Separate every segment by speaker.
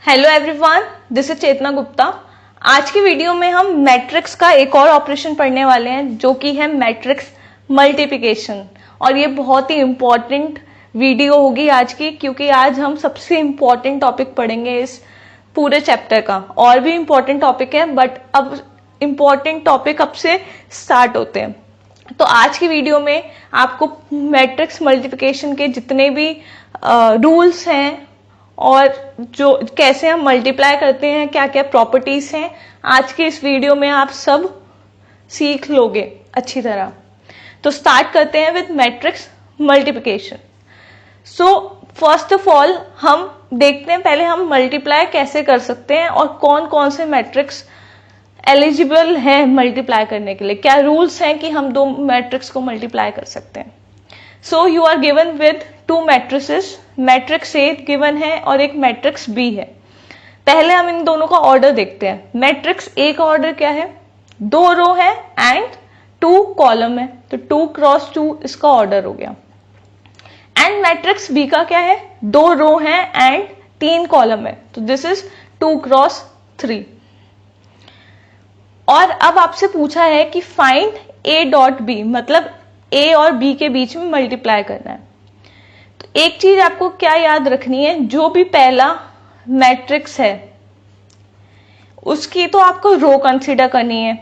Speaker 1: Hello everyone, this is चेतना गुप्ता। आज की video में हम मैट्रिक्स का एक और ऑपरेशन पढ़ने वाले हैं जो कि है मैट्रिक्स मल्टीप्लिकेशन। और ये बहुत ही इंपॉर्टेंट वीडियो होगी आज की, क्योंकि आज हम सबसे इंपॉर्टेंट टॉपिक पढ़ेंगे इस पूरे चैप्टर का। और भी इंपॉर्टेंट टॉपिक है बट अब इंपॉर्टेंट टॉपिक अब से स्टार्ट होते हैं। तो आज की वीडियो में आपको मैट्रिक्स मल्टीप्लिकेशन के जितने भी रूल्स हैं और जो कैसे हम मल्टीप्लाई करते हैं, क्या क्या प्रॉपर्टीज हैं, आज की इस वीडियो में आप सब सीख लोगे अच्छी तरह। तो स्टार्ट करते हैं with matrix multiplication. So first of all हम देखते हैं पहले हम मल्टीप्लाई कैसे कर सकते हैं और कौन कौन से मैट्रिक्स एलिजिबल हैं मल्टीप्लाई करने के लिए, क्या रूल्स हैं कि हम दो मैट्रिक्स को मल्टीप्लाई कर सकते हैं। So you are given with two matrices, matrix A given है और एक मैट्रिक्स बी है। पहले हम इन दोनों का ऑर्डर देखते हैं। मैट्रिक्स ए का ऑर्डर क्या है? 2 रो है एंड 2 कॉलम है, तो 2 क्रॉस 2 इसका ऑर्डर हो गया। एंड मैट्रिक्स बी का क्या है? 2 रो है एंड 3 कॉलम है, तो दिस इज 2 क्रॉस 3। और अब आपसे पूछा है कि फाइंड ए डॉट बी, मतलब ए और बी के बीच में मल्टीप्लाई करना है। तो एक चीज आपको क्या याद रखनी है, जो भी पहला मैट्रिक्स है उसकी तो आपको रो कंसीडर करनी है,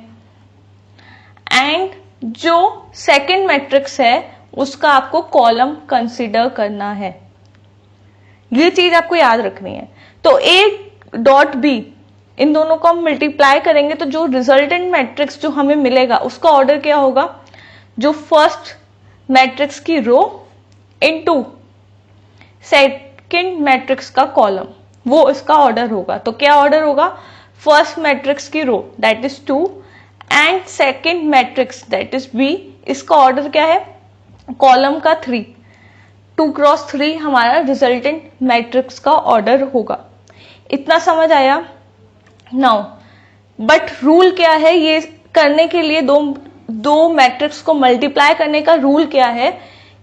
Speaker 1: एंड जो सेकंड मैट्रिक्स है उसका आपको कॉलम कंसीडर करना है। ये चीज आपको याद रखनी है। तो ए डॉट बी, इन दोनों को हम मल्टीप्लाई करेंगे तो जो रिजल्टेंट मैट्रिक्स जो हमें मिलेगा उसका ऑर्डर क्या होगा? जो फर्स्ट मैट्रिक्स की रो इनटू सेकंड मैट्रिक्स का कॉलम, वो इसका ऑर्डर होगा। तो क्या ऑर्डर होगा? फर्स्ट मैट्रिक्स की row that is 2 and second matrix that is B, इसका ऑर्डर क्या है? कॉलम का 3। 2 क्रॉस 3 हमारा रिजल्टेंट मैट्रिक्स का ऑर्डर होगा। इतना समझ आया? नाउ बट रूल क्या है ये करने के लिए, दो मैट्रिक्स को मल्टीप्लाई करने का रूल क्या है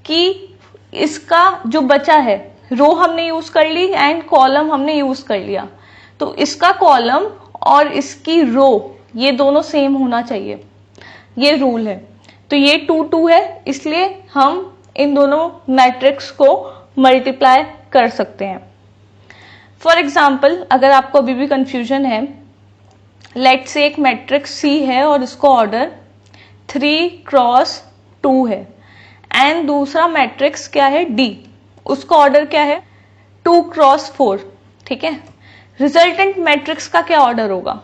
Speaker 1: कि इसका जो बचा है, रो हमने यूज कर ली एंड कॉलम हमने यूज कर लिया, तो इसका कॉलम और इसकी रो ये दोनों सेम होना चाहिए, ये रूल है। तो ये 2 2 है, इसलिए हम इन दोनों मैट्रिक्स को मल्टीप्लाई कर सकते हैं। फॉर एग्जाम्पल, अगर आपको अभी भी कंफ्यूजन है, लेट्स से एक मैट्रिक्स सी है और इसको ऑर्डर 3 क्रॉस 2 है, एंड दूसरा मैट्रिक्स क्या है? डी, उसका ऑर्डर क्या है? 2 क्रॉस 4। ठीक है, रिजल्टेंट मैट्रिक्स का क्या ऑर्डर होगा?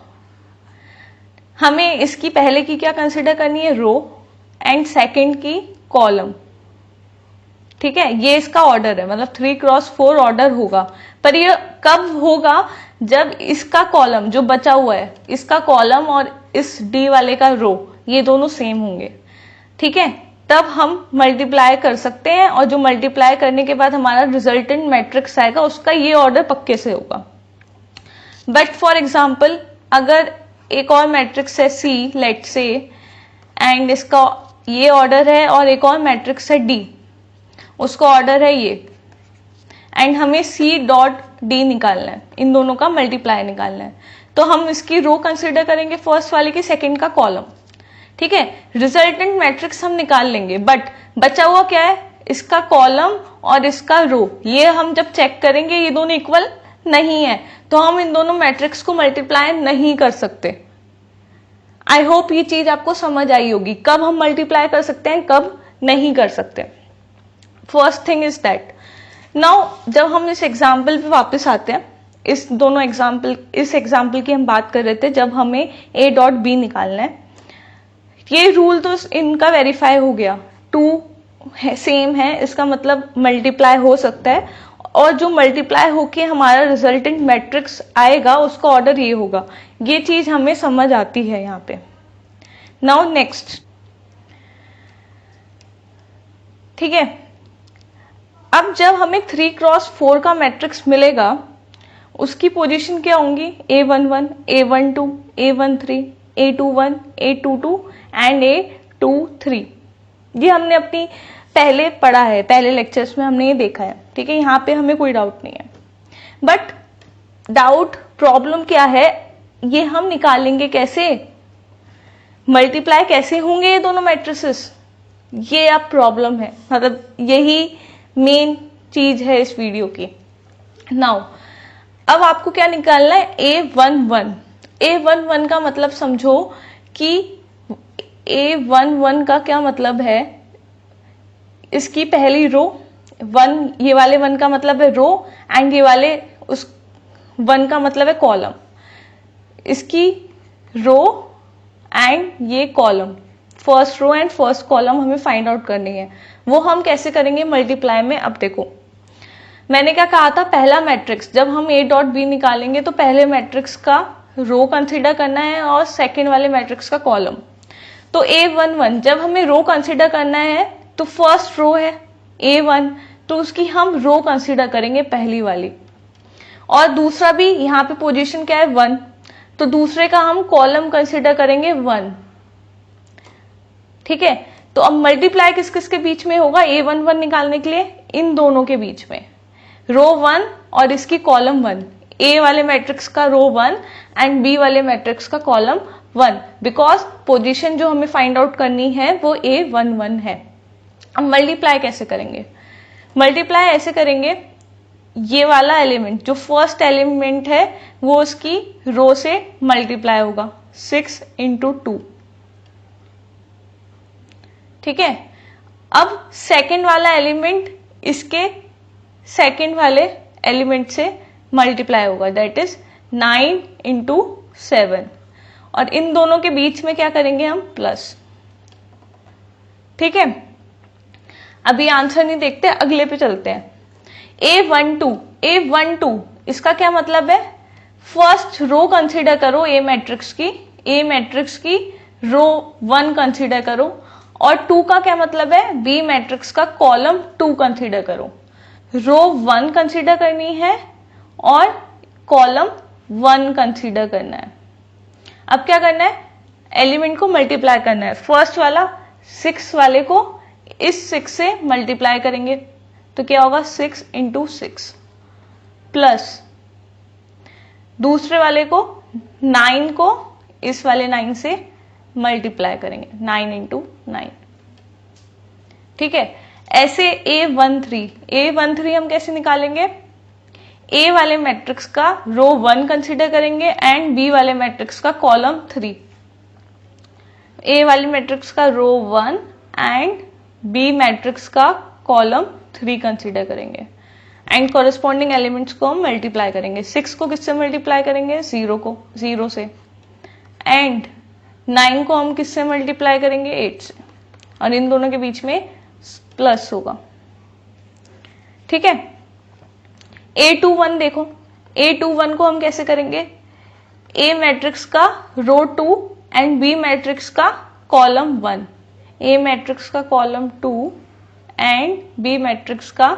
Speaker 1: हमें इसकी पहले की क्या कंसिडर करनी है? रो, एंड सेकंड की कॉलम। ठीक है, ये इसका ऑर्डर है, मतलब 3 क्रॉस 4 ऑर्डर होगा। पर ये कब होगा? जब इसका कॉलम जो बचा हुआ है, इसका कॉलम और इस डी वाले का रो ये दोनों सेम होंगे। ठीक है, तब हम मल्टीप्लाई कर सकते हैं, और जो मल्टीप्लाई करने के बाद हमारा रिजल्टेंट मैट्रिक्स आएगा उसका ये ऑर्डर पक्के से होगा। बट फॉर एग्जाम्पल, अगर एक और मैट्रिक्स है सी, लेट्स से, एंड इसका ये ऑर्डर है, और एक और मैट्रिक्स है डी, उसका ऑर्डर है ये, एंड हमें सी डॉट डी निकालना है, इन दोनों का मल्टीप्लाई निकालना है, तो हम इसकी रो कंसीडर करेंगे फर्स्ट वाले की, सेकंड का कॉलम। ठीक है, रिजल्टेंट मैट्रिक्स हम निकाल लेंगे, बट बचा हुआ क्या है? इसका कॉलम और इसका रो, ये हम जब चेक करेंगे ये दोनों इक्वल नहीं है, तो हम इन दोनों मैट्रिक्स को मल्टीप्लाई नहीं कर सकते। आई होप ये चीज आपको समझ आई होगी, कब हम मल्टीप्लाई कर सकते हैं, कब नहीं कर सकते। First thing is that. Now जब हम इस एग्जाम्पल पे वापस आते हैं, इस एग्जाम्पल की हम बात कर रहे थे जब हमें ए डॉट बी निकालना है। ये रूल तो इनका वेरीफाई हो गया, 2 सेम है, इसका मतलब मल्टीप्लाई हो सकता है, और जो मल्टीप्लाई होके हमारा रिजल्टेंट मैट्रिक्स आएगा उसका ऑर्डर ये होगा। ये चीज हमें समझ आती है यहाँ पे। नाउ नेक्स्ट, ठीक है, अब जब हमें 3 क्रॉस 4 का मैट्रिक्स मिलेगा उसकी पोजीशन क्या होंगी? A11, A12, A13, A21, A22 and A23। ये हमने अपनी पहले पढ़ा है, पहले लेक्चर्स में हमने ये देखा है। ठीक है, यहाँ पे हमें कोई डाउट नहीं है। बट डाउट प्रॉब्लम क्या है, ये हम निकालेंगे कैसे, मल्टीप्लाई कैसे होंगे ये दोनों मैट्रिसेस, ये अब प्रॉब्लम है, मतलब यही मेन चीज है इस वीडियो की। नाउ अब आपको क्या निकालना है, A11। A11 का मतलब समझो कि A11 का क्या मतलब है, इसकी पहली रो, वन, ये वाले वन का मतलब है रो, एंड ये वाले उस वन का मतलब है कॉलम। इसकी रो एंड ये column, first row and first column हमें फाइंड आउट करनी है। वो हम कैसे करेंगे मल्टीप्लाई में। अब देखो मैंने क्या कहा था, पहला मैट्रिक्स जब हम A डॉट बी निकालेंगे तो पहले मैट्रिक्स का रो कंसिडर करना है और सेकेंड वाले मैट्रिक्स का कॉलम। तो A11 जब हमें रो कंसिडर करना है तो फर्स्ट रो है A1, तो उसकी हम रो कंसिडर करेंगे पहली वाली, और दूसरा भी यहाँ पे पोजीशन क्या है 1, तो दूसरे का हम कॉलम कंसिडर करेंगे 1। ठीक है, तो अब मल्टीप्लाई किस किस के बीच में होगा A11 निकालने के लिए, इन दोनों के बीच में, रो 1 और इसकी कॉलम 1, A वाले मैट्रिक्स का रो 1 एंड B वाले मैट्रिक्स का कॉलम 1, बिकॉज पोजीशन जो हमें फाइंड आउट करनी है वो A11 है। अब मल्टीप्लाई कैसे करेंगे, मल्टीप्लाई ऐसे करेंगे, ये वाला एलिमेंट जो फर्स्ट एलिमेंट है वो उसकी रो से मल्टीप्लाई होगा 6 इंटू 2। ठीक है, अब सेकेंड वाला एलिमेंट इसके सेकेंड वाले एलिमेंट से मल्टीप्लाई होगा, दैट इज 9 इंटू 7, और इन दोनों के बीच में क्या करेंगे हम, प्लस। ठीक है, अभी आंसर नहीं देखते, अगले पे चलते हैं। A12 इसका क्या मतलब है, फर्स्ट रो कंसिडर करो A मैट्रिक्स की रो 1 कंसिडर करो, और 2 का क्या मतलब है, B मैट्रिक्स का कॉलम 2 कंसिडर करो। रो 1 कंसिडर करनी है और कॉलम 1 कंसिडर करना है। अब क्या करना है, एलिमेंट को मल्टीप्लाई करना है, फर्स्ट वाला 6 वाले को इस 6 से मल्टीप्लाई करेंगे तो क्या होगा 6 इंटू 6, प्लस दूसरे वाले को 9 को इस वाले 9 से मल्टीप्लाई करेंगे 9 इंटू 9। ठीक है, ऐसे A13 हम कैसे निकालेंगे, A वाले मैट्रिक्स का रो 1 कंसिडर करेंगे एंड B वाले मैट्रिक्स का कॉलम 3। A वाले मैट्रिक्स का रो 1 एंड B मैट्रिक्स का कॉलम 3 कंसिडर करेंगे, एंड कॉरेस्पॉन्डिंग एलिमेंट्स को हम मल्टीप्लाई करेंगे। 6 को किससे मल्टीप्लाई करेंगे, 0 से, एंड 9 को हम किससे मल्टीप्लाई करेंगे, 8 से, और इन दोनों के बीच में प्लस होगा। ठीक है, A21 देखो, A21 को हम कैसे करेंगे, A मैट्रिक्स का रो 2 एंड B मैट्रिक्स का कॉलम 1, A मैट्रिक्स का कॉलम 2 एंड B मैट्रिक्स का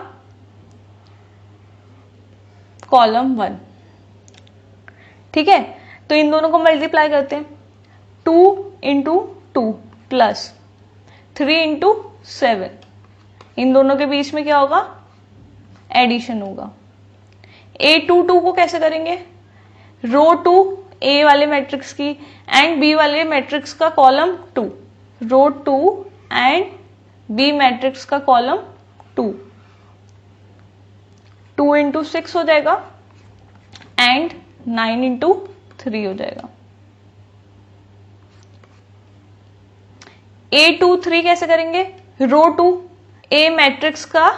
Speaker 1: कॉलम 1। ठीक है, तो इन दोनों को मल्टीप्लाई करते हैं, 2 इंटू 2 प्लस 3 इंटू 7, इन दोनों के बीच में क्या होगा, एडिशन होगा। A22 को कैसे करेंगे, रो 2 A वाले मैट्रिक्स की एंड B वाले मैट्रिक्स का column 2, row 2 and B matrix का कॉलम 2, 2 इंटू 6 हो जाएगा एंड 9 इंटू 3 हो जाएगा। A23 कैसे करेंगे, रो 2 A मैट्रिक्स का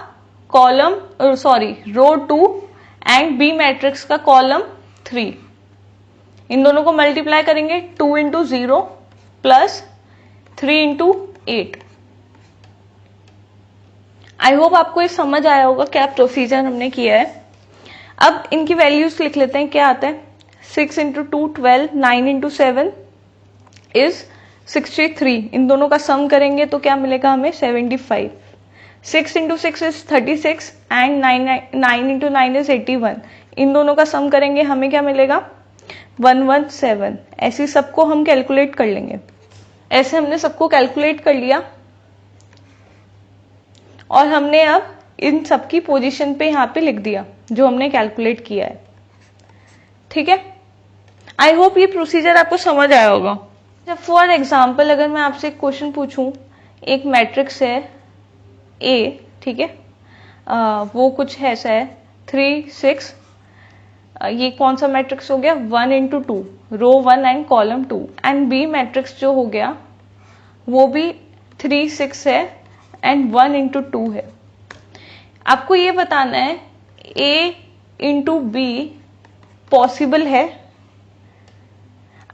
Speaker 1: column row 2 and B matrix का कॉलम 3, इन दोनों को मल्टीप्लाई करेंगे 2 into 0 plus 3 into 8। I hope आपको ये समझ आया होगा क्या प्रोसीजर हमने किया है। अब इनकी वैल्यूज लिख लेते हैं, क्या आता है, 6 इंटू 2 12, 9 इंटू 7 इज 63, इन दोनों का सम करेंगे तो क्या मिलेगा हमें, 75। 6 into 6 is 36 and 9 into 9 is 81, इन दोनों का सम करेंगे हमें क्या मिलेगा, 117। ऐसे सबको हम कैलकुलेट कर लेंगे, ऐसे हमने सबको कैलकुलेट कर लिया और हमने अब इन सबकी पोजीशन पे यहाँ पे लिख दिया जो हमने कैलकुलेट किया है। ठीक है, आई होप ये प्रोसीजर आपको समझ आया होगा। फॉर एग्जाम्पल अगर मैं आपसे एक क्वेश्चन पूछूं, एक मैट्रिक्स है ए, ठीक है, वो कुछ ऐसा है 3 6, ये कौन सा मैट्रिक्स हो गया 1 into 2, row 1 and column 2, and B matrix जो हो गया वो भी 3 6 है एंड 1 into 2 है। आपको ये बताना है ए इंटू बी पॉसिबल है,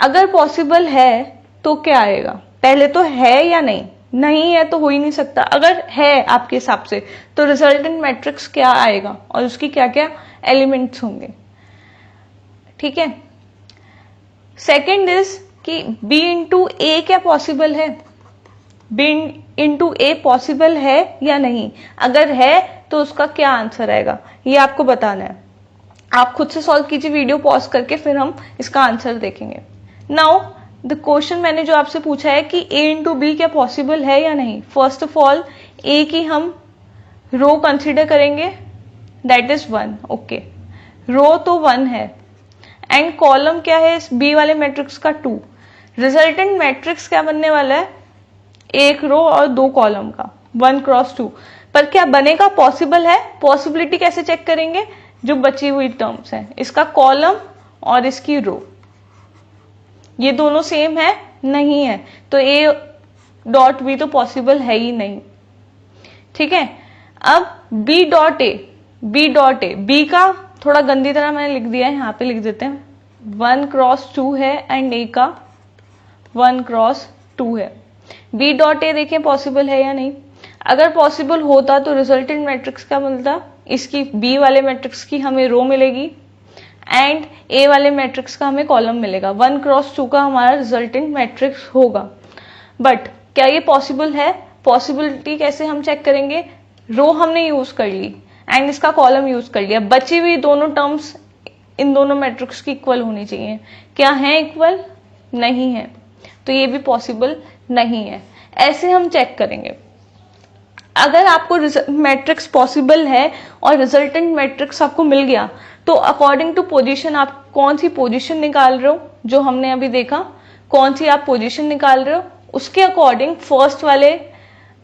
Speaker 1: अगर पॉसिबल है तो क्या आएगा, पहले तो है या नहीं, नहीं है तो हो ही नहीं सकता, अगर है आपके हिसाब से तो रिजल्टेंट मैट्रिक्स क्या आएगा और उसकी क्या क्या एलिमेंट्स होंगे, ठीक है। सेकंड इज कि बी इंटू ए क्या पॉसिबल है, बी इंटू ए पॉसिबल है या नहीं, अगर है तो उसका क्या आंसर आएगा, ये आपको बताना है। आप खुद से सॉल्व कीजिए, वीडियो पॉज करके फिर हम इसका आंसर देखेंगे। नाउ द क्वेश्चन मैंने जो आपसे पूछा है कि ए इंटू बी क्या पॉसिबल है या नहीं, फर्स्ट ऑफ ऑल ए की हम रो कंसिडर करेंगे, दैट इज 1, ओके, रो तो 1 है एंड कॉलम क्या है इस बी वाले मैट्रिक्स का 2, रिजल्टेंट मैट्रिक्स क्या बनने वाला है, एक रो और 2 कॉलम का 1 क्रॉस 2, पर क्या बनेगा, पॉसिबल है। पॉसिबिलिटी कैसे चेक करेंगे, जो बची हुई टर्म्स हैं, इसका कॉलम और इसकी रो, ये दोनों सेम है नहीं है, तो ए डॉट बी तो पॉसिबल है ही नहीं, ठीक है। अब B dot A, B dot A, B का थोड़ा गंदी तरह मैंने लिख दिया है, यहां पे लिख देते हैं, 1 क्रॉस 2 है एंड ए का 1 क्रॉस 2 है। बी डॉट ए देखें पॉसिबल है या नहीं, अगर पॉसिबल होता तो रिजल्टेंट मैट्रिक्स क्या मिलता, इसकी बी वाले मैट्रिक्स की हमें रो मिलेगी एंड ए वाले मैट्रिक्स का हमें कॉलम मिलेगा, 1 क्रॉस 2 का हमारा रिजल्टेंट मैट्रिक्स होगा। बट क्या ये पॉसिबल है, पॉसिबिलिटी कैसे हम चेक करेंगे, रो हमने यूज कर ली एंड इसका कॉलम यूज कर लिया, बची हुई दोनों टर्म्स इन दोनों मैट्रिक्स की इक्वल होनी चाहिए, क्या है इक्वल, नहीं है, तो ये भी पॉसिबल नहीं है। ऐसे हम चेक करेंगे। अगर आपको मैट्रिक्स पॉसिबल है और रिजल्टेंट मैट्रिक्स आपको मिल गया तो अकॉर्डिंग टू पोजीशन आप कौन सी पोजीशन निकाल रहे हो, जो हमने अभी देखा कौन सी आप पोजीशन निकाल रहे हो, उसके अकॉर्डिंग फर्स्ट वाले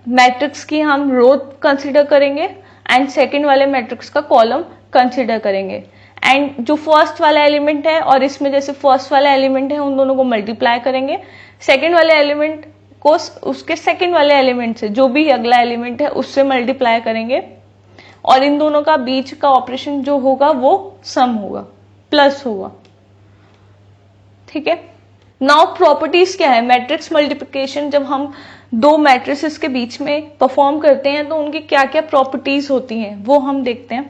Speaker 1: मैट्रिक्स की हम रो कंसिडर करेंगे एंड सेकंड वाले मैट्रिक्स का कॉलम कंसिडर करेंगे, एंड जो फर्स्ट वाला एलिमेंट है और इसमें जैसे फर्स्ट वाला एलिमेंट है उन दोनों को मल्टीप्लाई करेंगे, सेकंड वाले एलिमेंट को उसके सेकंड वाले एलिमेंट से, जो भी अगला एलिमेंट है उससे मल्टीप्लाई करेंगे और इन दोनों का बीच का ऑपरेशन जो होगा वो सम होगा, प्लस होगा, ठीक है। नाउ प्रॉपर्टीज क्या है, मैट्रिक्स मल्टीप्लिकेशन जब हम दो मैट्रिसेस के बीच में परफॉर्म करते हैं तो उनकी क्या क्या प्रॉपर्टीज होती हैं वो हम देखते हैं।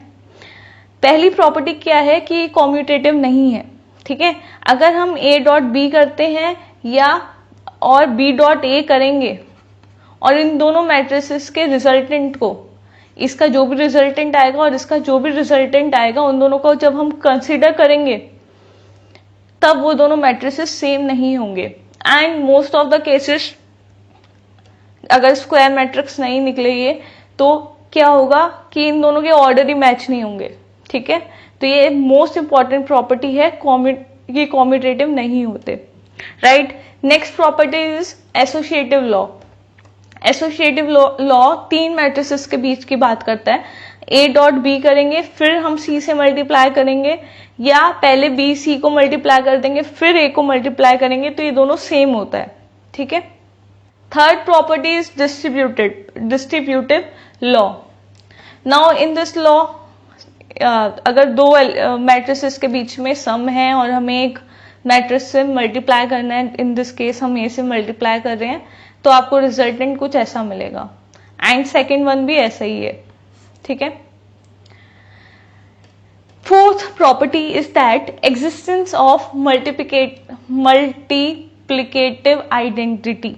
Speaker 1: पहली प्रॉपर्टी क्या है कि कॉम्यूटेटिव नहीं है, ठीक है। अगर हम ए डॉट बी करते हैं या और बी डॉट ए करेंगे और इन दोनों मैट्रिसेस के रिजल्टेंट को, इसका जो भी रिजल्टेंट आएगा और इसका जो भी रिजल्टेंट आएगा, उन दोनों को जब हम कंसीडर करेंगे तब वो दोनों मैट्रिसेस सेम नहीं होंगे and most of the cases अगर स्क्वायर मैट्रिक्स नहीं निकलेगी तो क्या होगा कि इन दोनों के ऑर्डर ही मैच नहीं होंगे, ठीक है। तो ये मोस्ट इंपॉर्टेंट प्रॉपर्टी है, ये कॉम्यूटेटिव नहीं होते, right. Next property is associative law. Associative law तीन मैट्रिसेस के बीच की बात करता है, ए डॉट बी करेंगे फिर हम सी से मल्टीप्लाई करेंगे या पहले बी सी को मल्टीप्लाई कर देंगे फिर ए को मल्टीप्लाई करेंगे, तो ये दोनों सेम होता है, ठीक है। Third property is distributive law. Now in this law अगर दो मैट्रिसेस के बीच में सम है और हमें एक मैट्रिक्स से मल्टीप्लाई करना है, इन दिस केस हम ए से मल्टीप्लाई कर रहे हैं, तो आपको रिजल्टेंट कुछ ऐसा मिलेगा एंड सेकेंड वन भी ऐसा ही है, ठीक है। Fourth property is that existence of multiplicative identity,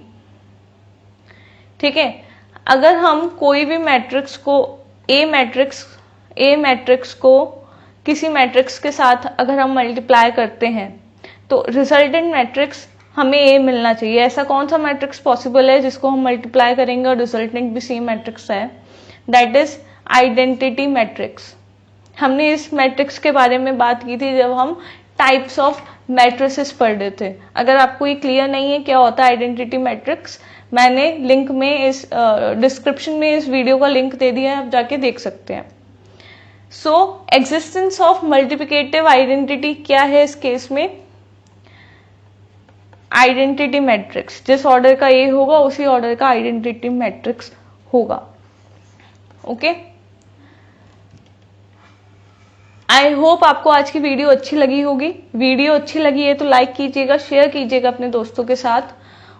Speaker 1: ठीक है। अगर हम कोई भी मैट्रिक्स को ए मैट्रिक्स को किसी मैट्रिक्स के साथ अगर हम मल्टीप्लाई करते हैं तो रिजल्टेंट मैट्रिक्स हमें ए मिलना चाहिए। ऐसा कौन सा मैट्रिक्स पॉसिबल है जिसको हम मल्टीप्लाई करेंगे और रिजल्टेंट भी सेम मैट्रिक्स है, दैट इज आइडेंटिटी मैट्रिक्स। हमने इस मैट्रिक्स के बारे में बात की थी जब हम टाइप्स ऑफ मैट्रिसेस पढ़ रहे थे। अगर आपको ये क्लियर नहीं है क्या होता है आइडेंटिटी मैट्रिक्स, मैंने लिंक में इस डिस्क्रिप्शन में इस वीडियो का लिंक दे दिया है, आप जाके देख सकते हैं। सो एग्जिस्टेंस ऑफ मल्टीप्लिकेटिव आइडेंटिटी क्या है इस केस में? आइडेंटिटी मैट्रिक्स, जिस ऑर्डर का ये होगा उसी ऑर्डर का आइडेंटिटी मैट्रिक्स होगा। ओके, आई होप आपको आज की वीडियो अच्छी लगी होगी। वीडियो अच्छी लगी है तो लाइक कीजिएगा, शेयर कीजिएगा अपने दोस्तों के साथ।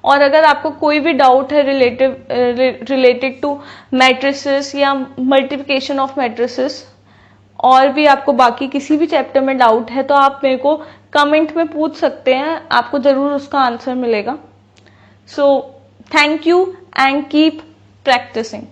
Speaker 1: और अगर आपको कोई भी डाउट है रिलेटेड टू मैट्रिसेस या मल्टीप्लिकेशन ऑफ मैट्रिसेस, और भी आपको बाकी किसी भी चैप्टर में डाउट है, तो आप मेरे को कमेंट में पूछ सकते हैं, आपको जरूर उसका आंसर मिलेगा। So thank you and keep practising.